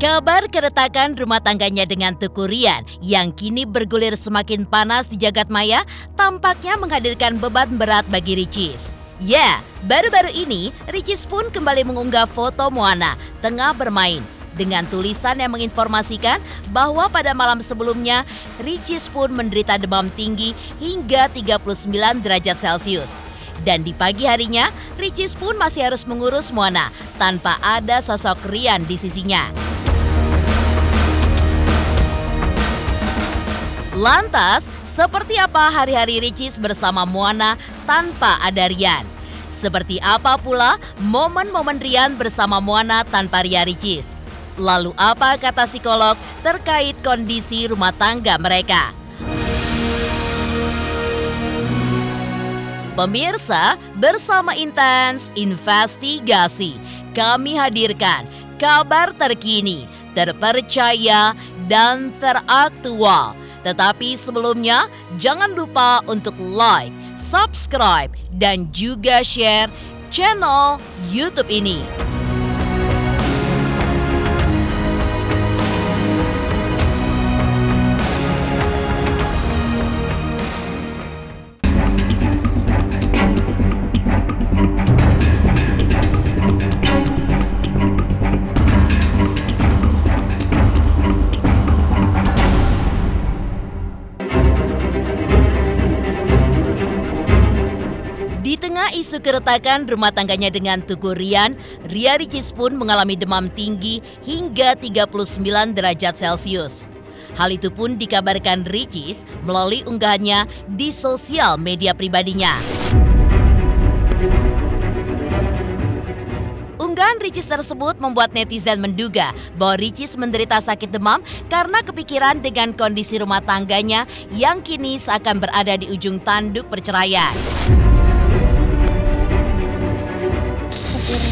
Kabar keretakan rumah tangganya dengan Teuku Ryan yang kini bergulir semakin panas di jagat maya tampaknya menghadirkan beban berat bagi Ricis. Ya, baru-baru ini Ricis pun kembali mengunggah foto Moana tengah bermain dengan tulisan yang menginformasikan bahwa pada malam sebelumnya Ricis pun menderita demam tinggi hingga 39 derajat Celcius. Dan di pagi harinya, Ricis pun masih harus mengurus Moana tanpa ada sosok Ryan di sisinya. Lantas, seperti apa hari-hari Ricis bersama Moana tanpa ada Ryan? Seperti apa pula momen-momen Ryan bersama Moana tanpa Ria Ricis? Lalu apa kata psikolog terkait kondisi rumah tangga mereka? Pemirsa, bersama Intens Investigasi, kami hadirkan kabar terkini, terpercaya, dan teraktual. Tetapi sebelumnya, jangan lupa untuk like, subscribe, dan juga share channel YouTube ini. Di tengah isu keretakan rumah tangganya dengan Teuku Ryan, Ria Ricis pun mengalami demam tinggi hingga 39 derajat Celcius. Hal itu pun dikabarkan Ricis melalui unggahannya di sosial media pribadinya. Unggahan Ricis tersebut membuat netizen menduga bahwa Ricis menderita sakit demam karena kepikiran dengan kondisi rumah tangganya yang kini seakan berada di ujung tanduk perceraian.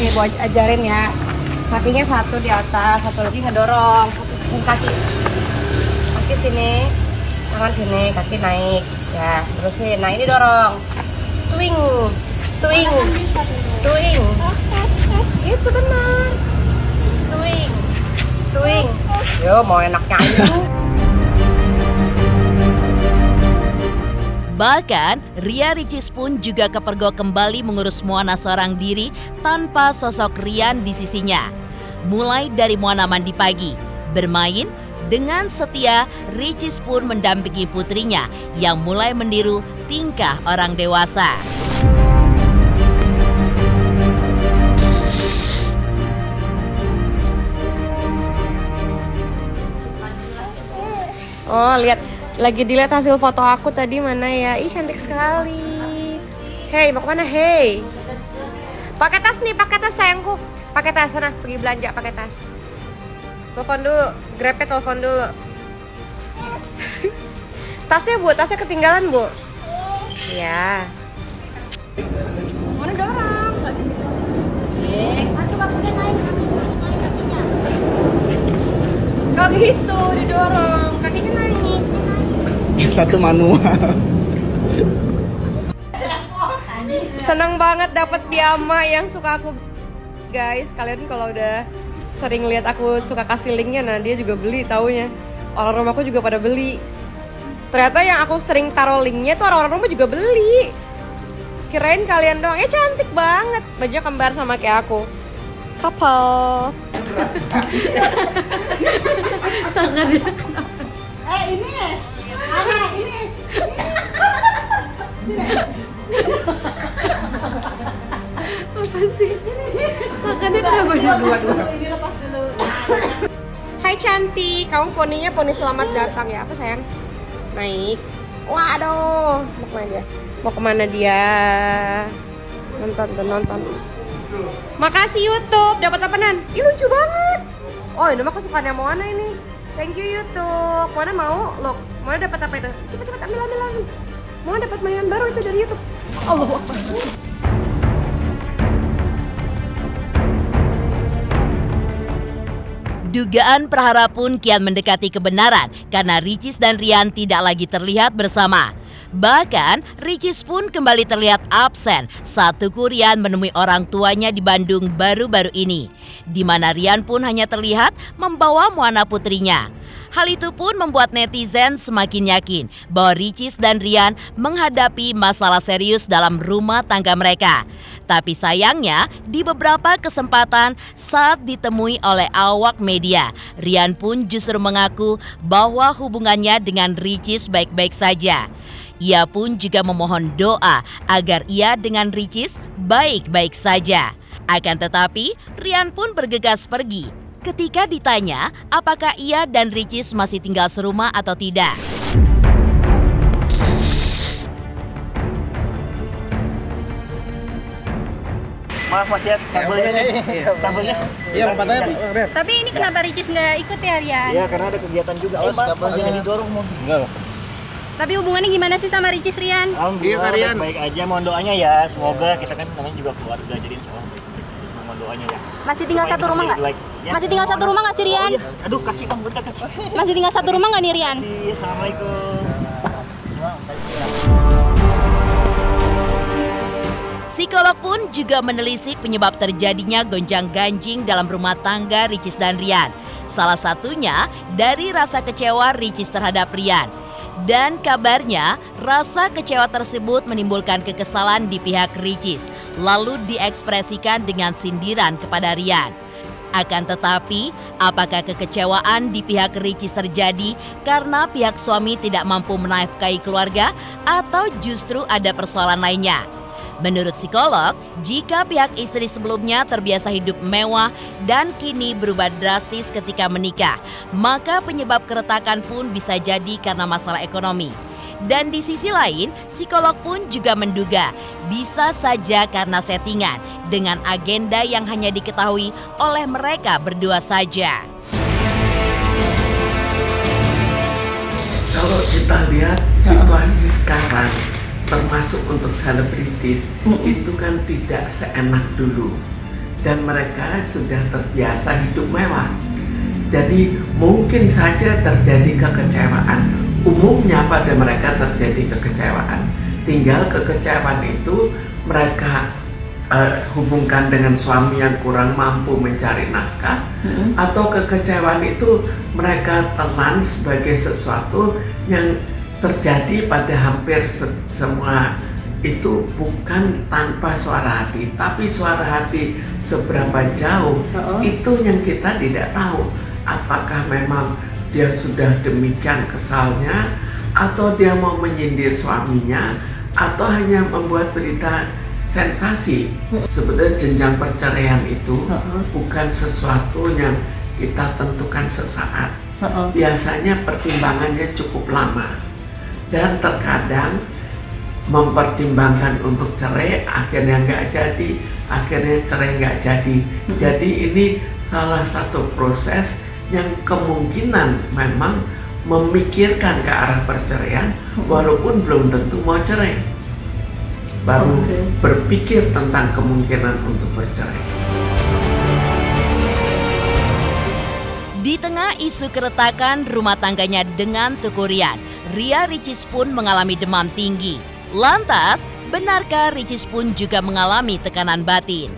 Nih, gue ajarin ya, kakinya satu di atas, satu lagi ngedorong kaki sini, tangan sini, kaki naik ya, terusin. Nah ini dorong, twing, itu benar, twing, yo mau enaknya aja. Bahkan, Ria Ricis pun juga kepergok kembali mengurus Moana seorang diri tanpa sosok Ryan di sisinya. Mulai dari Moana mandi pagi, bermain, dengan setia Ricis pun mendampingi putrinya yang mulai meniru tingkah orang dewasa. Oh, lihat. Lagi dilihat hasil foto aku tadi mana ya? Ih, cantik sekali. Hey, mau kemana? Hey. Pakai tas nih, pakai tas sayangku. Pakai tas sana, pergi belanja pakai tas. Telepon dulu, Grabnya telepon dulu. Tasnya Bu, tasnya ketinggalan Bu. Iya. Mana dorong? Gak gitu, didorong. Kakinya naik. Satu manual. Senang banget dapat piyama yang suka aku. Guys, kalian kalau udah sering lihat aku suka kasih linknya, nah dia juga beli taunya. Orang rumahku juga pada beli. Ternyata yang aku sering taruh linknya tuh orang-orang rumah juga beli. Kirain kalian doang. Cantik banget. Bajunya kembar sama kayak aku. Couple. Tangannya. Ini ada ini. Apa sih? Makannya kenapa dua? Ini lepas dulu. Hai cantik, kamu poninya poni selamat datang ya? Apa sayang? Naik. Waduh, mau kemana dia? Mau kemana dia? Nonton. Makasih YouTube, dapat apaan? Ih lucu banget. Oh ini mah kesukaannya Moana ini. Thank you YouTube. Moana mau? Look, Moana dapat apa itu? Cepet ambil. Moana dapat mainan baru itu dari YouTube. Allahu Akbar. Dugaan prahara pun kian mendekati kebenaran karena Ricis dan Ryan tidak lagi terlihat bersama. Bahkan, Ricis pun kembali terlihat absen saat Teuku Ryan menemui orang tuanya di Bandung baru-baru ini, di mana Ryan pun hanya terlihat membawa Moana putrinya. Hal itu pun membuat netizen semakin yakin bahwa Ricis dan Ryan menghadapi masalah serius dalam rumah tangga mereka. Tapi sayangnya, di beberapa kesempatan saat ditemui oleh awak media, Ryan pun justru mengaku bahwa hubungannya dengan Ricis baik-baik saja. Ia pun juga memohon doa agar ia dengan Ricis baik-baik saja. Akan tetapi, Ryan pun bergegas pergi ketika ditanya apakah ia dan Ricis masih tinggal serumah atau tidak. Maaf Mas ya, tabelnya nih. Tabelnya. Iya, lompatannya. Tapi ini kenapa Ricis nggak ikut ya, Rian? Iya, karena ada kegiatan juga. Mas jangan didorong, Mon. Enggak. Tapi hubungannya gimana sih sama Ricis, Rian? Alhamdulillah baik aja, mohon doanya ya. Semoga kita kan namanya juga keluarga, jadi insyaallah baik. Mohon doanya ya. Masih tinggal satu rumah nggak? Ya, Masih tinggal satu rumah nggak sih, Rian? Oh, iya. Aduh, kaki kamu bentar. Masih tinggal satu rumah nggak nih, Rian? Assalamualaikum. Psikolog pun juga menelisik penyebab terjadinya gonjang-ganjing dalam rumah tangga Ricis dan Ryan. Salah satunya dari rasa kecewa Ricis terhadap Ryan. Dan kabarnya rasa kecewa tersebut menimbulkan kekesalan di pihak Ricis, lalu diekspresikan dengan sindiran kepada Ryan. Akan tetapi, apakah kekecewaan di pihak Ricis terjadi karena pihak suami tidak mampu menafkahi keluarga atau justru ada persoalan lainnya? Menurut psikolog, jika pihak istri sebelumnya terbiasa hidup mewah dan kini berubah drastis ketika menikah, maka penyebab keretakan pun bisa jadi karena masalah ekonomi. Dan di sisi lain, psikolog pun juga menduga bisa saja karena settingan dengan agenda yang hanya diketahui oleh mereka berdua saja. Kalau kita lihat situasi sekarang, termasuk untuk selebritis, itu kan tidak seenak dulu. Dan mereka sudah terbiasa hidup mewah. Jadi mungkin saja terjadi kekecewaan. Umumnya pada mereka terjadi kekecewaan. Tinggal kekecewaan itu mereka hubungkan dengan suami yang kurang mampu mencari nafkah, atau kekecewaan itu mereka telan sebagai sesuatu yang terjadi pada hampir semua itu bukan tanpa suara hati, tapi suara hati seberapa jauh itu yang kita tidak tahu. Apakah memang dia sudah demikian kesalnya, atau dia mau menyindir suaminya, atau hanya membuat berita sensasi. Sebetulnya jenjang perceraian itu bukan sesuatu yang kita tentukan sesaat. Biasanya pertimbangannya cukup lama. Dan terkadang mempertimbangkan untuk cerai, akhirnya nggak jadi, akhirnya cerai nggak jadi. Jadi ini salah satu proses yang kemungkinan memang memikirkan ke arah perceraian, walaupun belum tentu mau cerai. Baru berpikir tentang kemungkinan untuk bercerai. Di tengah isu keretakan rumah tangganya dengan Teuku Ryan, Ria Ricis pun mengalami demam tinggi. Lantas, benarkah Ricis pun juga mengalami tekanan batin?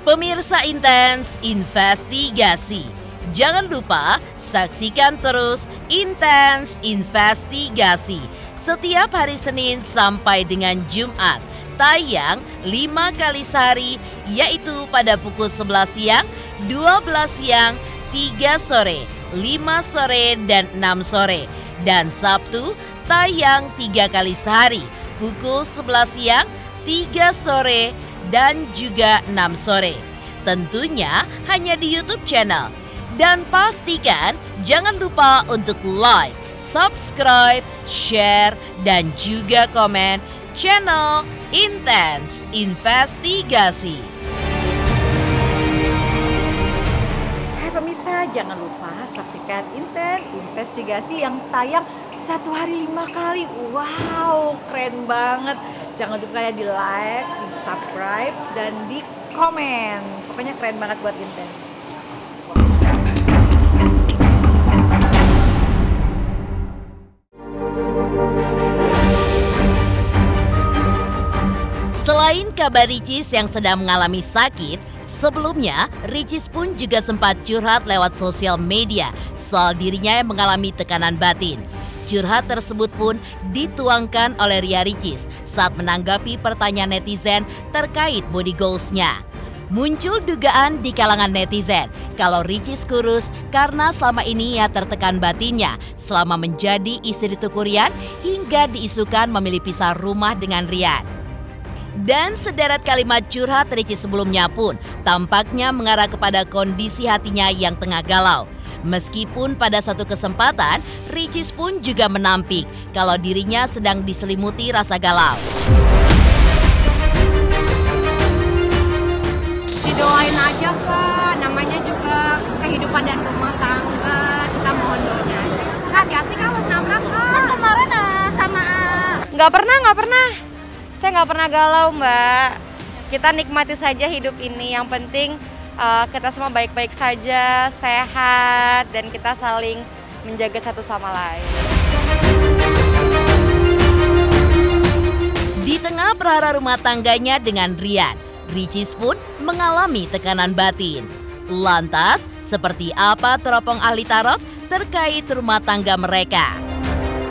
Pemirsa Intens Investigasi, jangan lupa saksikan terus Intens Investigasi setiap hari Senin sampai dengan Jumat. Tayang 5 kali sehari, yaitu pada pukul 11 siang, 12 siang, 3 sore, 5 sore, dan 6 sore. Dan Sabtu tayang 3 kali sehari, pukul 11 siang, 3 sore, dan juga 6 sore. Tentunya hanya di YouTube channel. Dan pastikan jangan lupa untuk like, subscribe, share, dan juga komen channel Intens Investigasi. Pemirsa, jangan lupa saksikan Intens Investigasi yang tayang 1 hari 5 kali. Wow, keren banget. Jangan lupa ya di like, di subscribe, dan di komen. Pokoknya keren banget buat Intens. kabar Ricis yang sedang mengalami sakit, sebelumnya Ricis pun juga sempat curhat lewat sosial media soal dirinya yang mengalami tekanan batin. Curhat tersebut pun dituangkan oleh Ria Ricis saat menanggapi pertanyaan netizen terkait body goals-nya. Muncul dugaan di kalangan netizen kalau Ricis kurus karena selama ini ia tertekan batinnya selama menjadi istri Teuku Ryan hingga diisukan memilih pisah rumah dengan Ryan. Dan sederet kalimat curhat Ricis sebelumnya pun tampaknya mengarah kepada kondisi hatinya yang tengah galau. Meskipun pada satu kesempatan, Ricis pun juga menampik kalau dirinya sedang diselimuti rasa galau. Didoain aja Kak, namanya juga kehidupan dan rumah tangga, kita mohon doanya aja. Kak, hati-hati Kak, harus nabrak Kak. Kemarin sama Nggak pernah. Saya nggak pernah galau Mbak. Kita nikmati saja hidup ini, yang penting kita semua baik-baik saja, sehat, dan kita saling menjaga satu sama lain. Di tengah prahara rumah tangganya dengan Ryan, Ricis pun mengalami tekanan batin. Lantas, seperti apa teropong ahli tarot terkait rumah tangga mereka?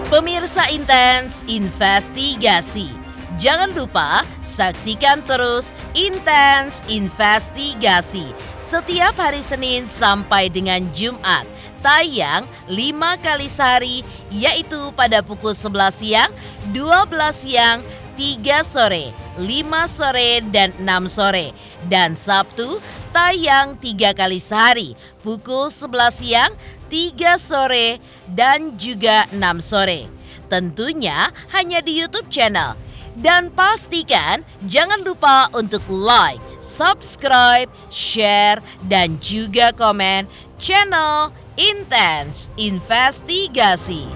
Pemirsa Intens Investigasi, jangan lupa saksikan terus Intens Investigasi setiap hari Senin sampai dengan Jumat. Tayang 5 kali sehari, yaitu pada pukul 11 siang, 12 siang, 3 sore, 5 sore, dan 6 sore. Dan Sabtu tayang 3 kali sehari, pukul 11 siang, 3 sore, dan juga 6 sore. Tentunya hanya di YouTube channel. Dan pastikan jangan lupa untuk like, subscribe, share, dan juga komen channel Intens Investigasi.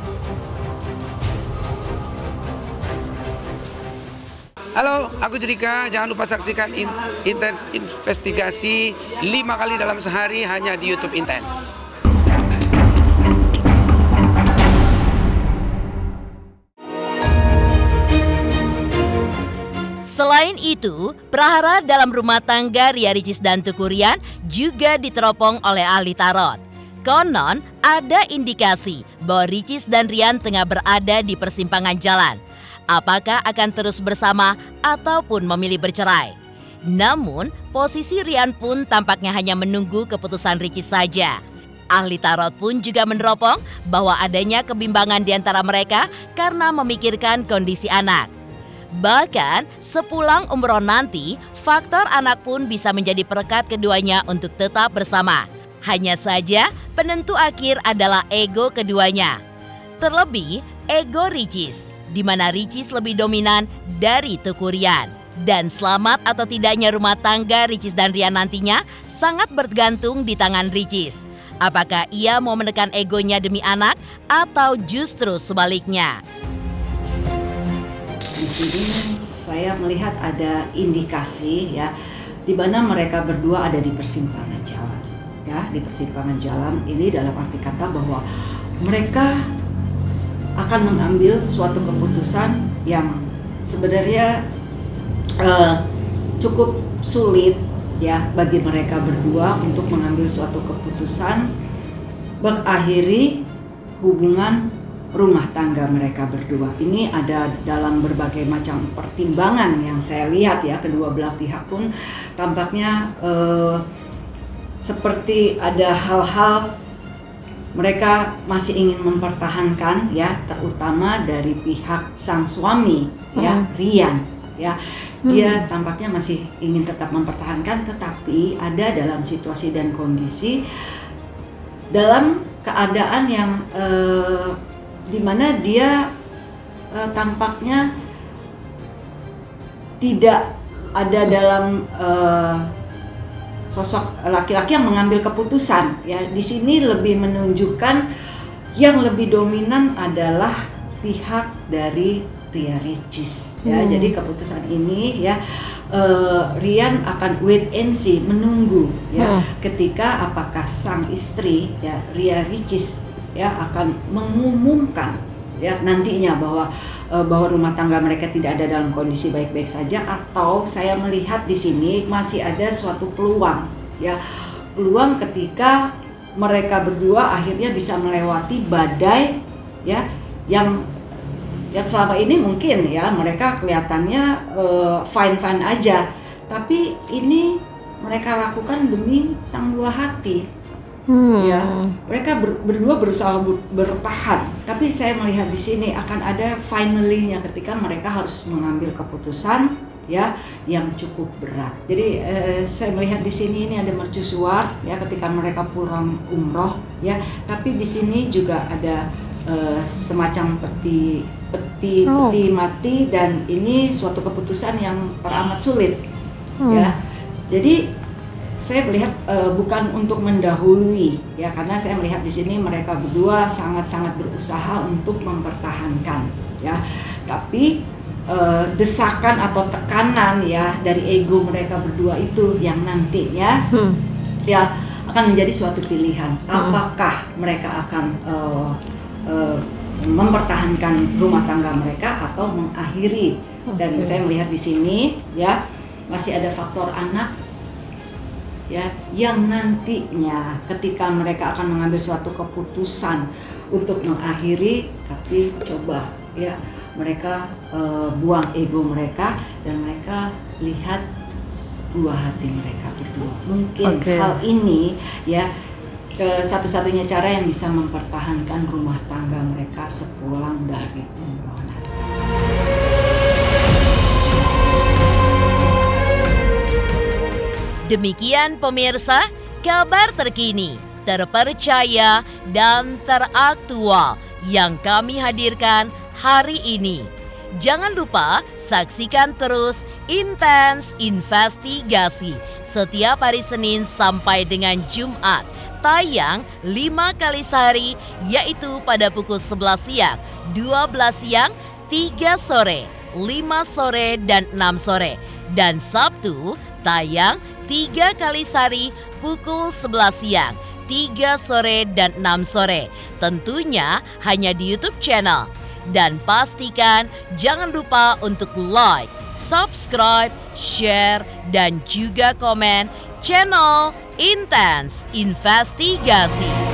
Halo, aku Judika. Jangan lupa saksikan Intens Investigasi 5 kali dalam sehari hanya di YouTube Intens. Selain itu, prahara dalam rumah tangga Ria Ricis dan Teuku Ryan juga diteropong oleh ahli tarot. Konon, ada indikasi bahwa Ricis dan Ryan tengah berada di persimpangan jalan. Apakah akan terus bersama ataupun memilih bercerai? Namun, posisi Ryan pun tampaknya hanya menunggu keputusan Ricis saja. Ahli tarot pun juga meneropong bahwa adanya kebimbangan di antara mereka karena memikirkan kondisi anak. Bahkan, sepulang umroh nanti, faktor anak pun bisa menjadi perekat keduanya untuk tetap bersama. Hanya saja, penentu akhir adalah ego keduanya. Terlebih, ego Ricis, di mana Ricis lebih dominan dari Teuku Ryan. Dan selamat atau tidaknya rumah tangga Ricis dan Ryan nantinya sangat bergantung di tangan Ricis. Apakah ia mau menekan egonya demi anak atau justru sebaliknya? Di sini saya melihat ada indikasi ya, di mana mereka berdua ada di persimpangan jalan. Ya, di persimpangan jalan ini dalam arti kata bahwa mereka akan mengambil suatu keputusan yang sebenarnya cukup sulit ya bagi mereka berdua untuk mengambil suatu keputusan mengakhiri hubungan rumah tangga mereka berdua. Ini ada dalam berbagai macam pertimbangan yang saya lihat ya, kedua belah pihak pun tampaknya seperti ada hal-hal mereka masih ingin mempertahankan ya, terutama dari pihak sang suami ya, Ryan ya. Dia tampaknya masih ingin tetap mempertahankan, tetapi ada dalam situasi dan kondisi dalam keadaan yang di mana dia tampaknya tidak ada dalam sosok laki-laki yang mengambil keputusan ya. Di sini lebih menunjukkan yang lebih dominan adalah pihak dari Ria Ricis ya. Jadi keputusan ini ya Ryan akan wait and see, menunggu ya ketika apakah sang istri ya Ria Ricis ya akan mengumumkan ya nantinya bahwa rumah tangga mereka tidak ada dalam kondisi baik-baik saja, atau saya melihat di sini masih ada suatu peluang, ya peluang ketika mereka berdua akhirnya bisa melewati badai, ya yang selama ini mungkin ya mereka kelihatannya fine-fine aja, tapi ini mereka lakukan demi sang buah hati. Ya, mereka berdua berusaha bertahan, tapi saya melihat di sini akan ada finally-nya ketika mereka harus mengambil keputusan ya yang cukup berat. Jadi saya melihat di sini ini ada mercusuar ya ketika mereka pulang umroh ya, tapi di sini juga ada semacam peti mati, dan ini suatu keputusan yang teramat sulit ya. Jadi saya melihat bukan untuk mendahului ya, karena saya melihat di sini mereka berdua sangat-sangat berusaha untuk mempertahankan ya, tapi desakan atau tekanan ya dari ego mereka berdua itu yang nantinya ya akan menjadi suatu pilihan. Apakah mereka akan mempertahankan rumah tangga mereka atau mengakhiri. Dan saya melihat di sini ya masih ada faktor anak ya, yang nantinya ketika mereka akan mengambil suatu keputusan untuk mengakhiri, tapi coba ya mereka buang ego mereka dan mereka lihat buah hati mereka berdua. Mungkin hal ini ya satu-satunya cara yang bisa mempertahankan rumah tangga mereka sepulang dari umroh nanti. Demikian pemirsa, kabar terkini, terpercaya, dan teraktual yang kami hadirkan hari ini. Jangan lupa saksikan terus Intens Investigasi setiap hari Senin sampai dengan Jumat. Tayang 5 kali sehari, yaitu pada pukul 11 siang, 12 siang, 3 sore, 5 sore, dan 6 sore. Dan Sabtu tayang 3 kali sehari pukul 11 siang, 3 sore, dan 6 sore. Tentunya hanya di YouTube channel. Dan pastikan jangan lupa untuk like, subscribe, share, dan juga komen channel Intens Investigasi.